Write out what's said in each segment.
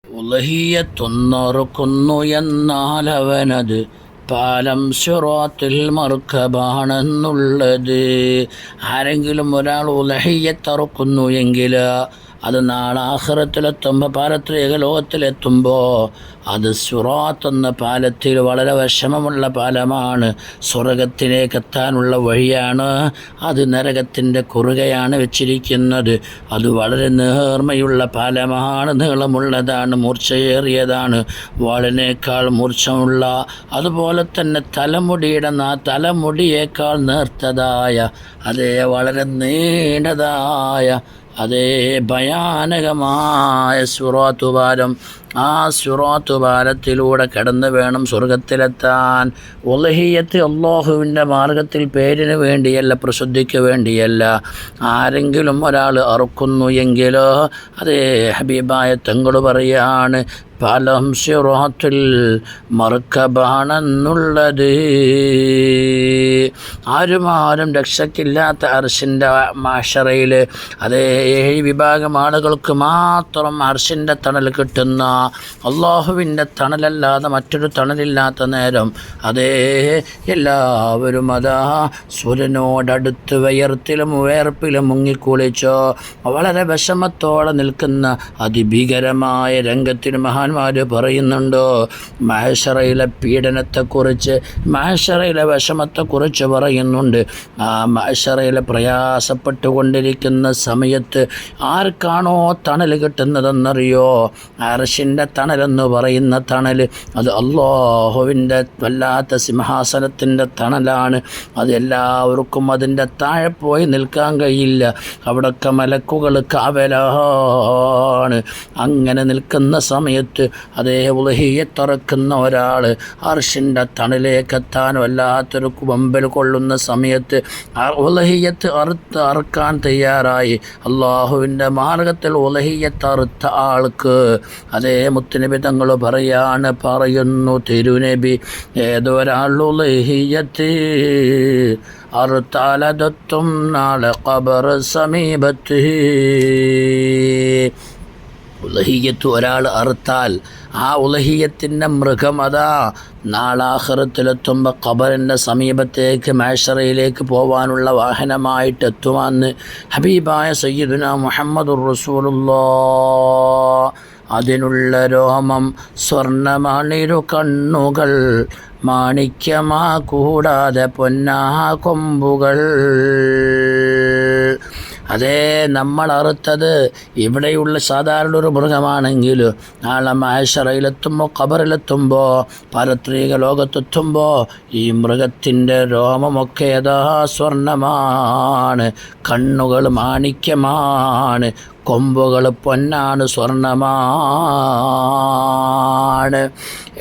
ഉലഹിയത്തൊന്നറുക്കുന്നു എന്നാൽ അവനത് പാലം സിറാത്തിൽ മർക്കബാണെന്നുള്ളത്. ആരെങ്കിലും ഒരാൾ ഉലഹിയത്തറുക്കുന്നു എങ്കിൽ അത് നാളെ ആഖിറത്തിലെത്തുമ്പോൾ പാരത്രിക ലോകത്തിലെത്തുമ്പോൾ അത് സിറാത്ത് എന്ന പാലത്തിൽ വളരെ വിഷമമുള്ള പാലമാണ്. സ്വർഗത്തിലേക്ക് എത്താനുള്ള വഴിയാണ്. അത് നരകത്തിൻ്റെ കുറുകയാണ് വെച്ചിരിക്കുന്നത്. അത് വളരെ നേർമയുള്ള പാലമാണ്, നീളമുള്ളതാണ്, മൂർച്ചയേറിയതാണ്, വാളിനേക്കാൾ മൂർച്ചമുള്ള, അതുപോലെ തന്നെ തലമുടിയേക്കാൾ നേർത്തതായ, അതേ വളരെ നീണ്ടതായ, അതേ ഭയാനകമായ സിറാത്ത് പാലം. ആ സിറാത്ത് പാലത്തിലൂടെ കടന്നു വേണം സ്വർഗത്തിലെത്താൻ. ഉലഹിയത്ത് അല്ലാഹുവിൻ്റെ മാർഗത്തിൽ പേരിന് വേണ്ടിയല്ല, പ്രസിദ്ധിക്ക് വേണ്ടിയല്ല. ആരെങ്കിലും ഒരാൾ അറുക്കുന്നു എങ്കിലോ അതേ ഹബീബായ തങ്ങൾ പറയാണ് പാലം സിറാത്തിൽ മർക്കബാണെന്നുള്ളത്. ആരും രക്ഷയ്ക്കില്ലാത്ത അർശിൻ്റെ മാഷറയിൽ അതേ 7 വിഭാഗം ആളുകൾക്ക് മാത്രം അർശിൻ്റെ തണൽ കിട്ടുന്ന, അള്ളാഹുവിൻ്റെ തണലല്ലാതെ മറ്റൊരു തണലില്ലാത്ത നേരം അതേ എല്ലാവരും അതാ സൂര്യനോടടുത്ത് വിയർപ്പിലും മുങ്ങിക്കുളിച്ചോ വളരെ വിഷമത്തോടെ നിൽക്കുന്ന അതിഭീകരമായ രംഗത്തിന് മഹാന്മാർ പറയുന്നുണ്ടോ മഹ്ശറയിലെ പീഡനത്തെക്കുറിച്ച്, മഹ്ശറയിലെ വിഷമത്തെക്കുറിച്ച് പറയുന്നുണ്ട്. ആ മഹ്ശറയിലെ പ്രയാസപ്പെട്ടുകൊണ്ടിരിക്കുന്ന സമയത്ത് ആർക്കാണോ തണൽ കിട്ടുന്നതെന്നറിയോ? അർശിൻ്റെ തണലെന്ന് പറയുന്ന തണൽ അത് അല്ലാഹുവിൻ്റെ വല്ലാത്ത സിംഹാസനത്തിൻ്റെ തണലാണ്. അത് എല്ലാവർക്കും അതിൻ്റെ താഴെ പോയി നിൽക്കാൻ കഴിയില്ല. അവിടൊക്കെ മലക്കുകൾ കാവലാണ്. അങ്ങനെ നിൽക്കുന്ന സമയത്ത് അതേ ഉലഹിയത്തറക്കുന്ന ഒരാൾ അർശിൻ്റെ തണലേക്കെത്താൻ വല്ലാത്തൊരു വമ്പൽ കൊള്ളുന്ന സമയത്ത് ഉലഹിയത്ത് അറുക്കാൻ തയ്യാറായി അള്ളാഹുവിൻ്റെ മാർഗത്തിൽ ഉലഹിയത്തറുത്ത ആൾക്ക് അതേ മുത്തുനബി തങ്ങൾ പറയുന്നു തിരുനബി, ഏതൊരാൾ ഉലഹിയത്ത് അറുത്താലതെത്തും നാളെ ഖബർ സമീപത്ത്. ഉലഹിയത്ത് ഒരാൾ അറുത്താൽ ആ ഉലഹിയത്തിൻ്റെ മൃഗം അതാ നാളാഖിറത്തിലെത്തുമ്പോൾ ഖബറിൻ്റെ സമീപത്തേക്ക് മഹ്ശറയിലേക്ക് പോകാനുള്ള വാഹനമായിട്ട് എത്തുമെന്ന് ഹബീബായ സയ്യിദുനാ മുഹമ്മദുർ റസൂലുള്ളാഹ്. അതിനുള്ള രോമം സ്വർണ്ണമണിരു കണ്ണുകൾ, മാണിക്യമാ കൂടാതെ പൊന്നാ കൊമ്പുകൾ. അതേ നമ്മൾ അറുത്തത് ഇവിടെയുള്ള സാധാരണ ഒരു മൃഗമാണെങ്കിൽ നാളെ മഹ്ശറയിലെത്തുമ്പോൾ ഖബറിലെത്തുമ്പോൾ പാരത്രിക ലോകത്തെത്തുമ്പോൾ ഈ മൃഗത്തിൻ്റെ രോമമൊക്കെ യഥാ സ്വർണ്ണമാണ്, കണ്ണുകൾ മാണിക്യമാണ്, കൊമ്പുകൾ പൊന്നാണ്, സ്വർണ്ണമാണ്.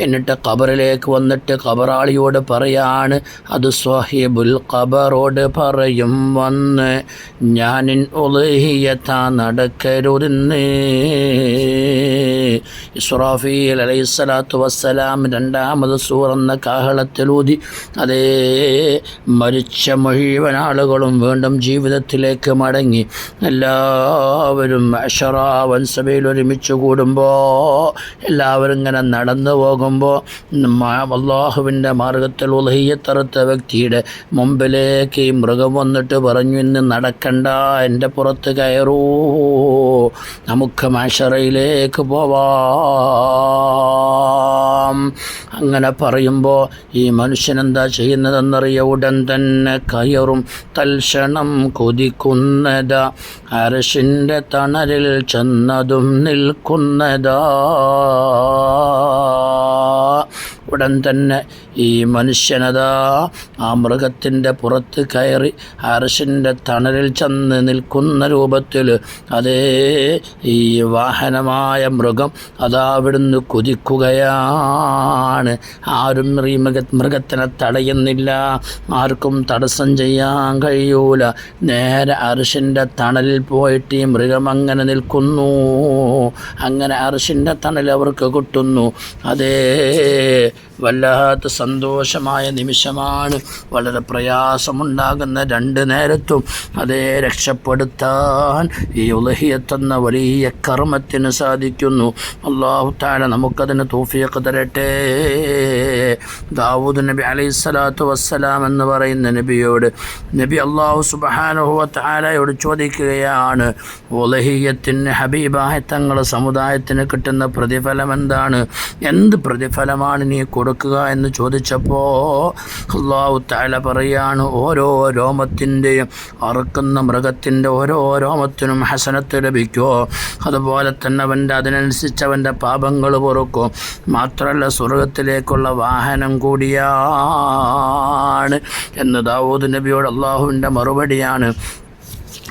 എന്നിട്ട് ഖബറിലേക്ക് വന്നിട്ട് ഖബറാളിയോട് പറയാണ്, അത് സ്വഹീബുൽ ഖബറോട് പറയും വന്ന്, ഞാനിൻ ഉലഹിയത്താ നടക്കരുതെന്ന്. ഇസ്രാഫീൽ അലൈഹിസ്സലാത്തു വസ്സലാം 2ാമത് സൂറെന്ന കാഹളത്തിലൂതി അതേ മരിച്ച മുഴുവൻ ആളുകളും വീണ്ടും ജീവിതത്തിലേക്ക് മടങ്ങി എല്ലാവരും മഹ്ശറാ വൻസഭയിൽ ഒരുമിച്ച് കൂടുമ്പോൾ എല്ലാവരും ഇങ്ങനെ നടന്നു പോകുമ്പോൾ അല്ലാഹുവിൻ്റെ മാർഗത്തിൽ ഉലഹിയത്തറുത്ത വ്യക്തിയുടെ മുമ്പിലേക്ക് ഈ മൃഗം വന്നിട്ട് പറഞ്ഞു, ഇന്ന് നടക്കണ്ട, എൻ്റെ പുറത്ത് കയറൂ, നമുക്ക് മഹ്ശറയിലേക്ക് പോവാം. അങ്ങനെ പറയുമ്പോൾ ഈ മനുഷ്യനെന്താ ചെയ്യുന്നതെന്നറിയ? ഉടൻ തന്നെ കയറും. തൽക്ഷണം കൊതിക്കുന്നതാ അർശിൻ്റെ തണലിൽ ചെന്നതും നിൽക്കുന്നതാ. ഉടൻ തന്നെ ഈ മനുഷ്യനതാ ആ മൃഗത്തിൻ്റെ പുറത്ത് കയറി അർശിൻ്റെ തണലിൽ ചെന്ന് നിൽക്കുന്ന രൂപത്തിൽ അതേ ഈ വാഹനമായ മൃഗം അതാ അവിടുന്ന് കുതിക്കുകയാണ്. ആരും ഈ മൃഗത്തിനെ തടയുന്നില്ല, ആർക്കും തടസ്സം ചെയ്യാൻ കഴിയൂല. നേരെ അർശിൻ്റെ തണലിൽ പോയിട്ട് ഈ മൃഗം അങ്ങനെ നിൽക്കുന്നു. അങ്ങനെ അർശിൻ്റെ തണൽ അവർക്ക് കിട്ടുന്നു. അതേ വല്ലാത്ത സന്തോഷമായ നിമിഷമാണ്. വളരെ പ്രയാസമുണ്ടാകുന്ന 2 നേരത്തും അതേ രക്ഷപ്പെടുത്താൻ ഈ ഉലഹിയത്തെന്ന വലിയ കർമ്മത്തിന് സാധിക്കുന്നു. അല്ലാഹു തആല നമുക്കതിന് തൗഫീഖ് തരട്ടെ. ദാവൂദ് നബി അലൈഹിസ്സലാത്തു വസ്സലാം എന്ന് പറയുന്ന നബിയോട് നബി അല്ലാഹു സുബ്ഹാനഹു വ തആലയോട് ചോദിക്കുകയാണ്, ഉലഹിയത്തിന് ഹബീബായ തങ്ങളുടെ സമുദായത്തിന് കിട്ടുന്ന പ്രതിഫലം എന്താണ്? എന്ത് പ്രതിഫലമാണ് നീ കൊടുക്കുക എന്ന് ചോദിച്ചപ്പോൾ അല്ലാഹു തആല പറയാണ്, ഓരോ രോമത്തിൻ്റെയും അറുക്കുന്ന മൃഗത്തിൻ്റെ ഓരോ രോമത്തിനും ഹസനത്ത് ലഭിക്കുമോ, അതുപോലെ തന്നെ അവൻ്റെ അതിനനുസരിച്ച് അവൻ്റെ പാപങ്ങൾ പൊറുക്കും. മാത്രമല്ല സ്വർഗത്തിലേക്കുള്ള വാഹനം കൂടിയാണ് എന്ന് ദാവൂദ് നബിയോട് അള്ളാഹുവിൻ്റെ മറുപടിയാണ്.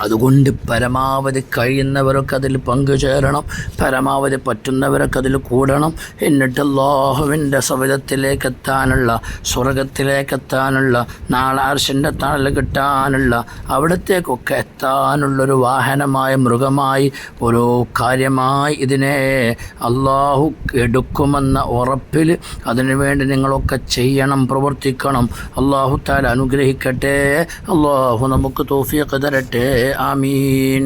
അതുകൊണ്ട് പരമാവധി കഴിയുന്നവരൊക്കെ അതിൽ പങ്കുചേരണം, പരമാവധി പറ്റുന്നവരൊക്കെ അതിൽ കൂടണം. എന്നിട്ട് അല്ലാഹുവിൻ്റെ സവിധത്തിലേക്കെത്താനുള്ള, സ്വർഗത്തിലേക്കെത്താനുള്ള, നാളെ അർശിൻ്റെ തണൽ കിട്ടാനുള്ള, അവിടത്തേക്കൊക്കെ എത്താനുള്ളൊരു വാഹനമായ മൃഗമായി ഓരോ കാര്യമായി ഇതിനെ അല്ലാഹു എടുക്കുമെന്ന ഉറപ്പിൽ അതിനുവേണ്ടി നിങ്ങളൊക്കെ ചെയ്യണം, പ്രവർത്തിക്കണം. അല്ലാഹു തആല അനുഗ്രഹിക്കട്ടെ. അല്ലാഹു നമുക്ക് തൗഫീഖ് തരട്ടെ. ആമീൻ.